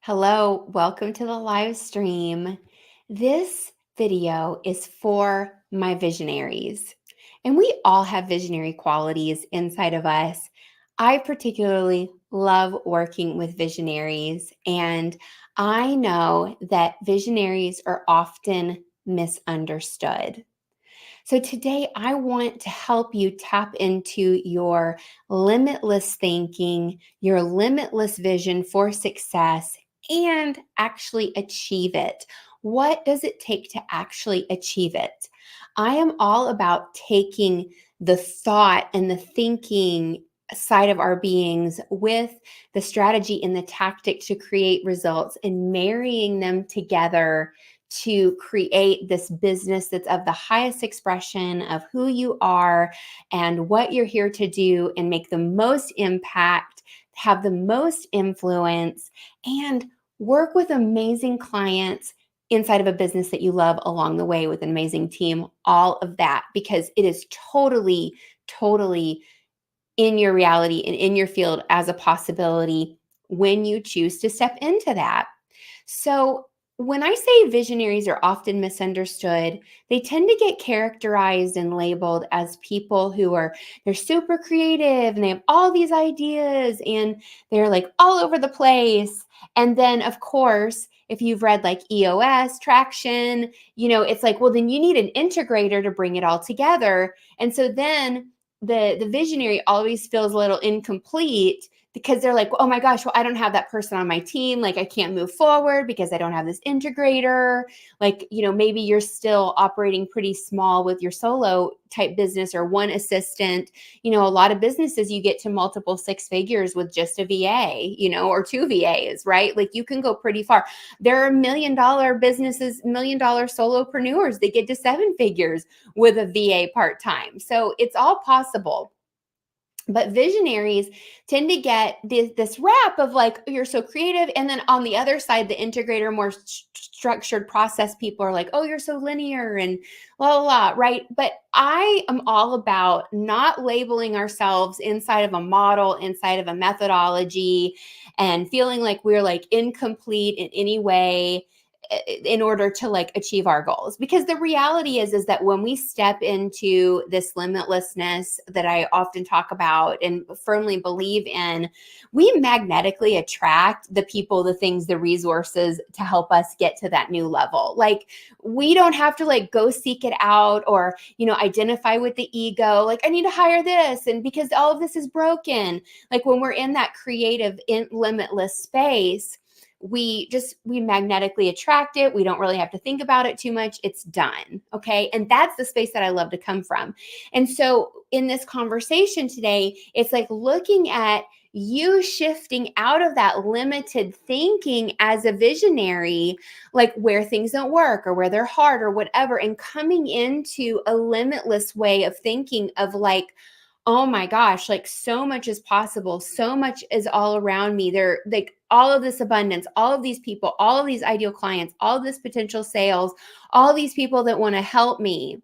Hello, welcome to the live stream. This video is for my visionaries, and we all have visionary qualities inside of us. I particularly love working with visionaries, and I know that visionaries are often misunderstood. So, today I want to help you tap into your limitless thinking, your limitless vision for success, and actually achieve it. What does it take to actually achieve it? I am all about taking the thought and the thinking side of our beings with the strategy and the tactic to create results and marrying them together to create this business that's of the highest expression of who you are and what you're here to do and make the most impact, have the most influence, and work with amazing clients inside of a business that you love along the way with an amazing team, all of that, because it is totally in your reality and in your field as a possibility when you choose to step into that. So, when I say visionaries are often misunderstood, they tend to get characterized and labeled as people who they're super creative and they have all these ideas and they're like all over the place. And then, of course, if you've read like EOS, traction, it's like, well, then you need an integrator to bring it all together. And so then the visionary always feels a little incomplete because they're like, oh my gosh, well, I don't have that person on my team. Like, I can't move forward because I don't have this integrator. Like, maybe you're still operating pretty small with your solo type business or one assistant. A lot of businesses, you get to multiple six figures with just a VA, or two VAs, right? Like, you can go pretty far. There are $1 million businesses, $1 million solopreneurs that get to seven figures with a VA part-time. So it's all possible. But visionaries tend to get this rap of like, oh, you're so creative. And then on the other side, the integrator, more structured process people are like, oh, you're so linear and blah, blah, blah, right? But I am all about not labeling ourselves inside of a model, inside of a methodology, and feeling like we're like incomplete in any way in order to like achieve our goals. Because the reality is that when we step into this limitlessness that I often talk about and firmly believe in, we magnetically attract the people, the things, the resources to help us get to that new level. Like, we don't have to like go seek it out or, identify with the ego. Like, I need to hire this. And because all of this is broken, like when we're in that creative, limitless space, we magnetically attract it. We don't really have to think about it too much. It's done. Okay. And that's the space that I love to come from. And so in this conversation today, it's like looking at you shifting out of that limited thinking as a visionary, like where things don't work or where they're hard or whatever, and coming into a limitless way of thinking of like, oh my gosh, like so much is possible. So much is all around me. They're like all of this abundance, all of these people, all of these ideal clients, all of this potential sales, all these people that want to help me.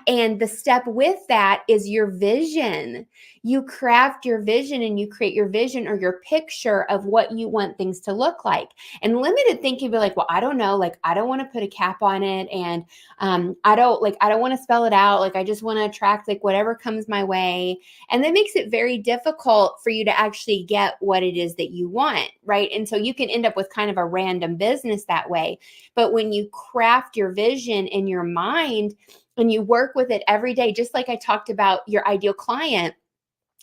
And the step with that is your vision. You craft your vision and you create your vision or your picture of what you want things to look like. And limited thinking be like, well, I don't know. Like, I don't want to put a cap on it. And I don't want to spell it out. Like, I just want to attract like whatever comes my way. And that makes it very difficult for you to actually get what it is that you want, right? And so you can end up with kind of a random business that way. But when you craft your vision in your mind, and you work with it every day, just like I talked about your ideal client,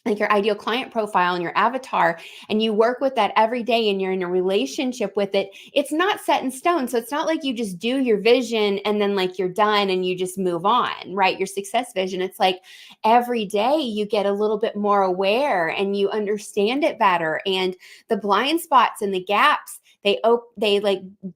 like your ideal client profile and your avatar, and you work with that every day and you're in a relationship with it, it's not set in stone. So it's not like you just do your vision and then like you're done and you just move on, right? Your success vision. It's like every day you get a little bit more aware and you understand it better. And the blind spots and the gaps, they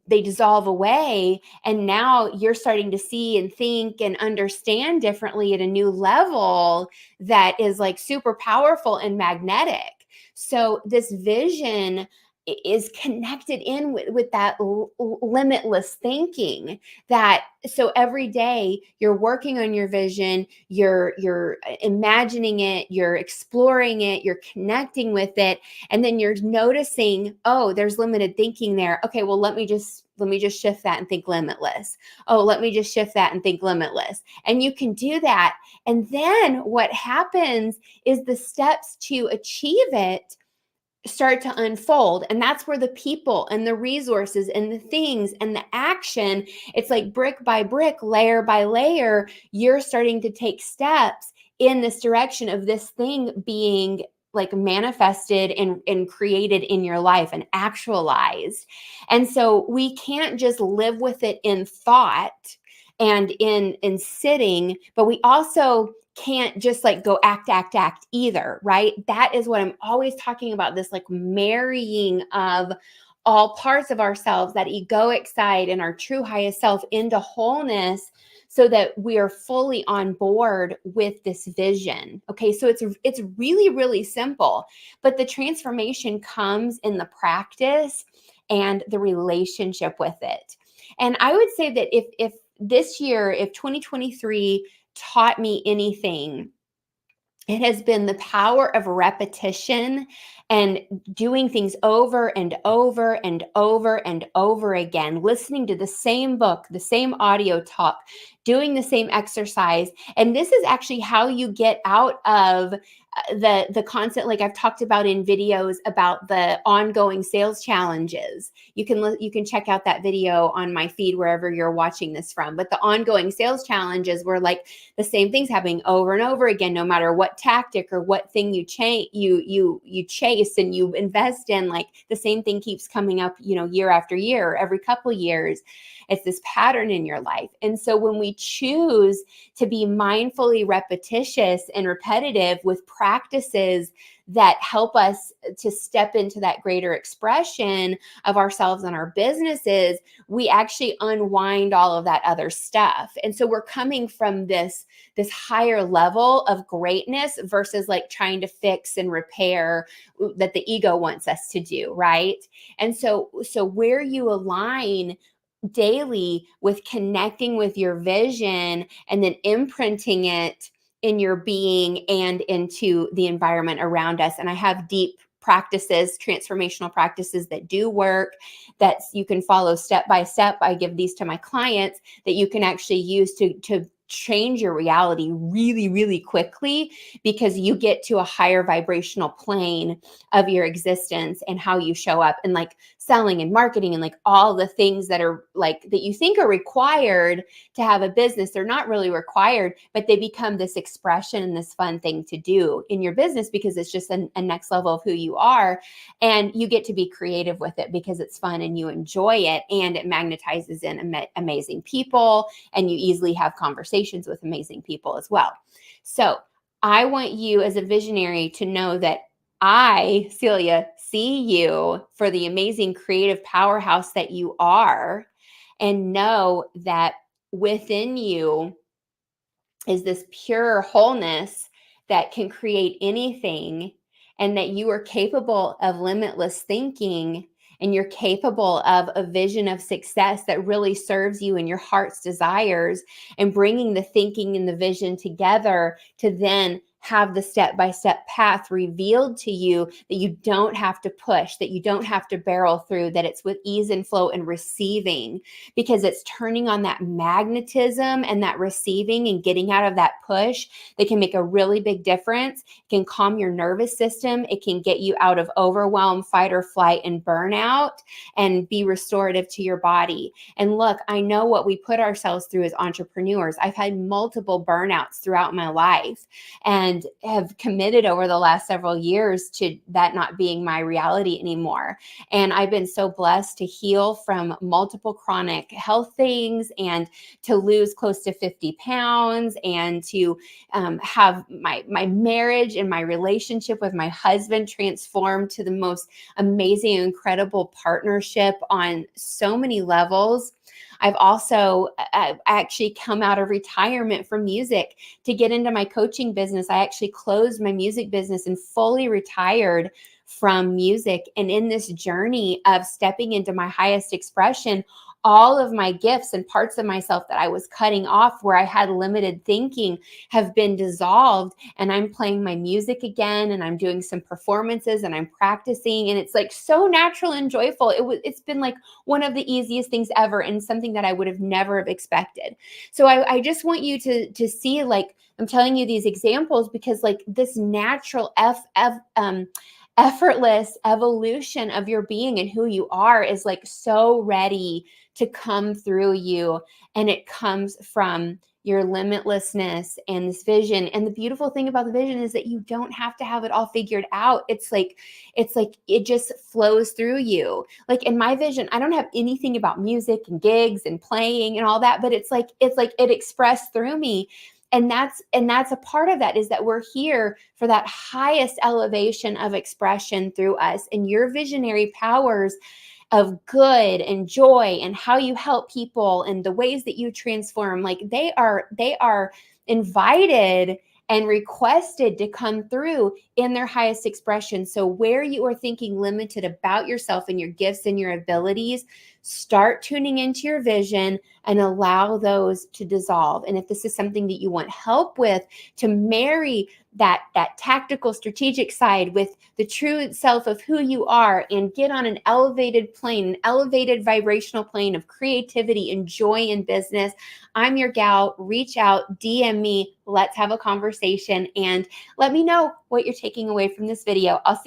dissolve away, and now you're starting to see and think and understand differently at a new level that is like super powerful and magnetic. So this vision is connected in with that limitless thinking. That so every day you're working on your vision, you're imagining it, you're exploring it, you're connecting with it, and then you're noticing, oh, there's limited thinking there. Okay, well, let me just shift that and think limitless. Oh, let me just shift that and think limitless. And you can do that. And then what happens is the steps to achieve it start to unfold. And that's where the people and the resources and the things and the action, it's like brick by brick, layer by layer, you're starting to take steps in this direction of this thing being like manifested and created in your life and actualized. And so we can't just live with it in thought and in sitting, but we also can't just like go act either, right? That is what I'm always talking about, this like marrying of all parts of ourselves, that egoic side and our true highest self into wholeness, so that we are fully on board with this vision. Okay, so it's really, really simple, but the transformation comes in the practice and the relationship with it. And I would say that if this year, if 2023 taught me anything, it has been the power of repetition and doing things over and over and over and over again, listening to the same book, the same audio talk, doing the same exercise. And this is actually how you get out of the concept, like I've talked about in videos about the ongoing sales challenges. You can check out that video on my feed wherever you're watching this from. But the ongoing sales challenges were like the same things happening over and over again, no matter what tactic or what thing you chase and you invest in. Like the same thing keeps coming up, year after year, every couple years. It's this pattern in your life. And so when we choose to be mindfully repetitious and repetitive with practices that help us to step into that greater expression of ourselves and our businesses, we actually unwind all of that other stuff. And so we're coming from this higher level of greatness versus like trying to fix and repair that the ego wants us to do, right? And so where you align daily with connecting with your vision and then imprinting it in your being and into the environment around us. And I have deep practices, transformational practices that do work, that you can follow step by step. I give these to my clients that you can actually use to change your reality really, really quickly, because you get to a higher vibrational plane of your existence and how you show up, and like selling and marketing and like all the things that are like that you think are required to have a business. They're not really required, but they become this expression and this fun thing to do in your business because it's just a next level of who you are. And you get to be creative with it because it's fun and you enjoy it, and it magnetizes in amazing people, and you easily have conversations with amazing people as well. So I want you as a visionary to know that I, Celia, see you for the amazing creative powerhouse that you are, and know that within you is this pure wholeness that can create anything, and that you are capable of limitless thinking, and you're capable of a vision of success that really serves you and your heart's desires, and bringing the thinking and the vision together to then have the step-by-step path revealed to you that you don't have to push, that you don't have to barrel through, that it's with ease and flow and receiving, because it's turning on that magnetism and that receiving and getting out of that push that can make a really big difference. It can calm your nervous system. It can get you out of overwhelm, fight or flight, and burnout, and be restorative to your body. And look, I know what we put ourselves through as entrepreneurs. I've had multiple burnouts throughout my life, and have committed over the last several years to that not being my reality anymore. And I've been so blessed to heal from multiple chronic health things, and to lose close to 50 pounds, and to have my marriage and my relationship with my husband transformed to the most amazing, incredible partnership on so many levels. I've also actually come out of retirement from music to get into my coaching business. I actually closed my music business and fully retired from music. And in this journey of stepping into my highest expression, all of my gifts and parts of myself that I was cutting off where I had limited thinking have been dissolved. And I'm playing my music again, and I'm doing some performances, and I'm practicing. And it's like so natural and joyful. It's been like one of the easiest things ever, and something that I would have never have expected. So I just want you to see, like, I'm telling you these examples because like this natural effortless evolution of your being and who you are is like so ready to come through you. And it comes from your limitlessness and this vision. And the beautiful thing about the vision is that you don't have to have it all figured out. It's like it just flows through you. Like in my vision, I don't have anything about music and gigs and playing and all that, but it's like it expressed through me. And that's a part of that, is that we're here for that highest elevation of expression through us. And your visionary powers of good and joy and how you help people and the ways that you transform, like they are invited and requested to come through in their highest expression. So where you are thinking limited about yourself and your gifts and your abilities, start tuning into your vision and allow those to dissolve. And if this is something that you want help with, to marry that tactical strategic side with the true self of who you are and get on an elevated plane, an elevated vibrational plane of creativity and joy in business, I'm your gal. Reach out, DM me, let's have a conversation, and let me know what you're taking away from this video. I'll see